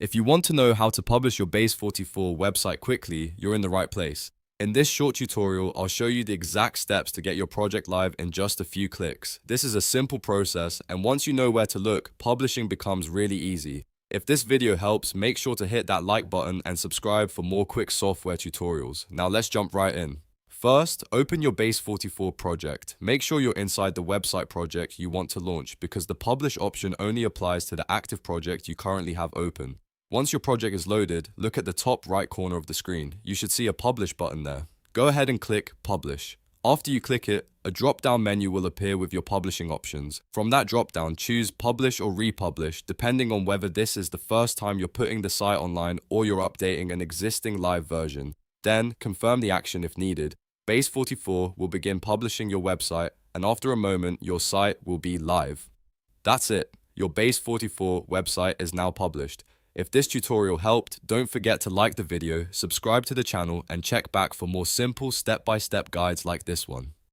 If you want to know how to publish your Base44 website quickly, you're in the right place. In this short tutorial, I'll show you the exact steps to get your project live in just a few clicks. This is a simple process, and once you know where to look, publishing becomes really easy. If this video helps, make sure to hit that like button and subscribe for more quick software tutorials. Now let's jump right in. First, open your Base44 project. Make sure you're inside the website project you want to launch because the publish option only applies to the active project you currently have open. Once your project is loaded, look at the top right corner of the screen. You should see a Publish button there. Go ahead and click Publish. After you click it, a drop-down menu will appear with your publishing options. From that drop-down, choose Publish or Republish, depending on whether this is the first time you're putting the site online or you're updating an existing live version. Then, confirm the action if needed. Base44 will begin publishing your website, and after a moment, your site will be live. That's it. Your Base44 website is now published. If this tutorial helped, don't forget to like the video, subscribe to the channel, and check back for more simple step-by-step guides like this one.